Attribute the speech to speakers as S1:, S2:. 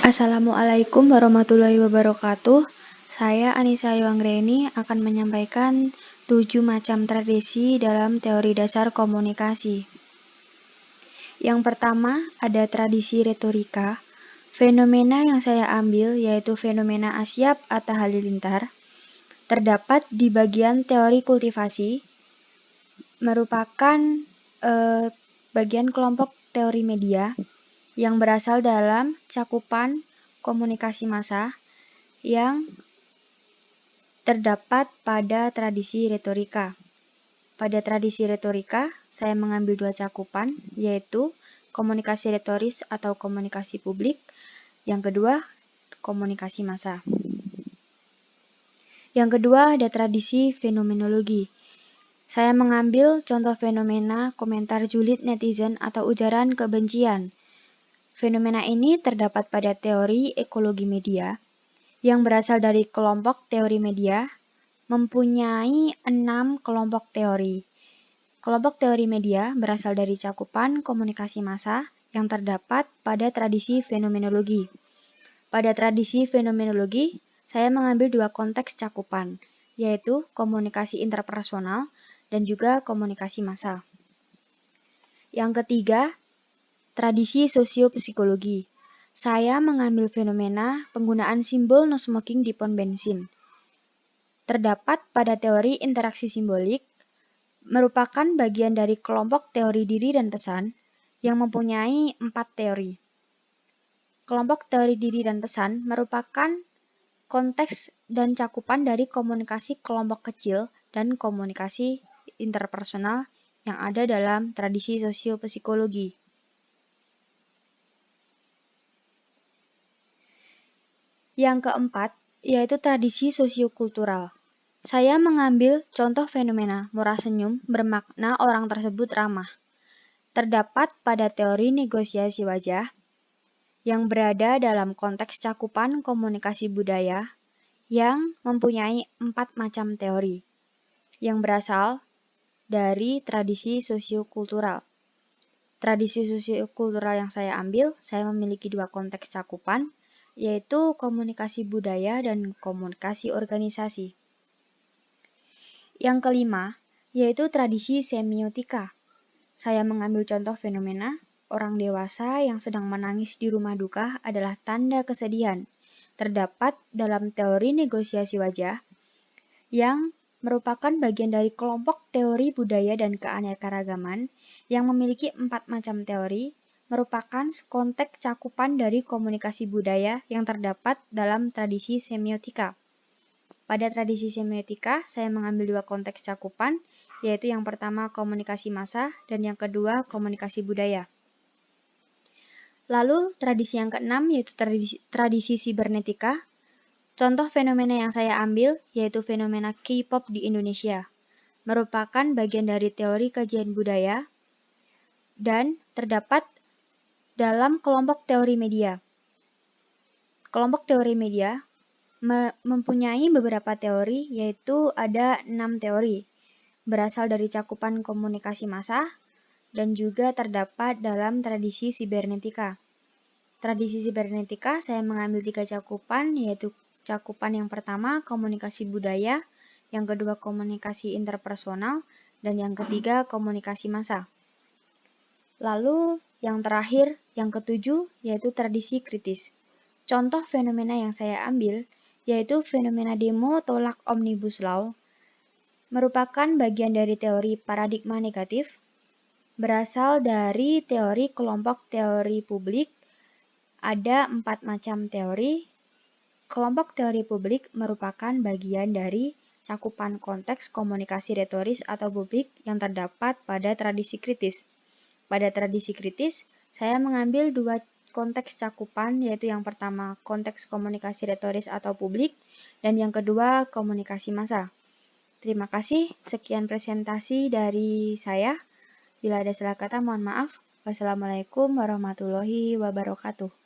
S1: Assalamualaikum warahmatullahi wabarakatuh. Saya Anissa Yuanggreni akan menyampaikan 7 macam tradisi dalam teori dasar komunikasi. Yang pertama, ada tradisi retorika. Fenomena yang saya ambil yaitu fenomena Asyap Atta Halilintar. Terdapat di bagian teori kultivasi, merupakan bagian kelompok teori media yang berasal dalam cakupan komunikasi massa yang terdapat pada tradisi retorika. Pada tradisi retorika, saya mengambil 2 cakupan, yaitu komunikasi retoris atau komunikasi publik, yang kedua, komunikasi massa. Yang kedua, ada tradisi fenomenologi. Saya mengambil contoh fenomena komentar julid netizen atau ujaran kebencian. Fenomena ini terdapat pada teori ekologi media yang berasal dari kelompok teori media, mempunyai 6 kelompok teori. Kelompok teori media berasal dari cakupan komunikasi massa yang terdapat pada tradisi fenomenologi. Pada tradisi fenomenologi, saya mengambil 2 konteks cakupan, yaitu komunikasi interpersonal dan juga komunikasi massa. Yang ketiga, tradisi sosiopsikologi. Saya mengambil fenomena penggunaan simbol no smoking di pom bensin. Terdapat pada teori interaksi simbolik, merupakan bagian dari kelompok teori diri dan pesan yang mempunyai 4 teori. Kelompok teori diri dan pesan merupakan konteks dan cakupan dari komunikasi kelompok kecil dan komunikasi interpersonal yang ada dalam tradisi sosiopsikologi. Yang keempat, yaitu tradisi sosiokultural. Saya mengambil contoh fenomena murah senyum bermakna orang tersebut ramah. Terdapat pada teori negosiasi wajah yang berada dalam konteks cakupan komunikasi budaya yang mempunyai 4 macam teori yang berasal dari tradisi sosiokultural. Tradisi sosiokultural yang saya ambil, saya memiliki 2 konteks cakupan, yaitu komunikasi budaya dan komunikasi organisasi. Yang kelima, yaitu tradisi semiotika. Saya mengambil contoh fenomena orang dewasa yang sedang menangis di rumah duka adalah tanda kesedihan. Terdapat dalam teori negosiasi wajah yang merupakan bagian dari kelompok teori budaya dan keanekaragaman yang memiliki 4 macam teori, merupakan konteks cakupan dari komunikasi budaya yang terdapat dalam tradisi semiotika. Pada tradisi semiotika, saya mengambil 2 konteks cakupan, yaitu yang pertama komunikasi massa dan yang kedua komunikasi budaya. Lalu tradisi yang keenam yaitu tradisi sibernetika. Contoh fenomena yang saya ambil yaitu fenomena K-pop di Indonesia. Merupakan bagian dari teori kajian budaya dan terdapat dalam kelompok teori media. Kelompok teori media mempunyai beberapa teori, yaitu ada 6 teori. Berasal dari cakupan komunikasi massa dan juga terdapat dalam tradisi sibernetika. Tradisi sibernetika saya mengambil 3 cakupan, yaitu cakupan yang pertama komunikasi budaya, yang kedua komunikasi interpersonal, dan yang ketiga komunikasi massa. Lalu yang terakhir, yang ketujuh, yaitu tradisi kritis. Contoh fenomena yang saya ambil yaitu fenomena demo tolak Omnibus Law, merupakan bagian dari teori paradigma negatif, berasal dari teori kelompok teori publik. Ada 4 macam teori. Kelompok teori publik merupakan bagian dari cakupan konteks komunikasi retoris atau publik yang terdapat pada tradisi kritis. Pada tradisi kritis, saya mengambil 2 konteks cakupan, yaitu yang pertama konteks komunikasi retoris atau publik, dan yang kedua komunikasi massa. Terima kasih, sekian presentasi dari saya. Bila ada salah kata mohon maaf. Wassalamualaikum warahmatullahi wabarakatuh.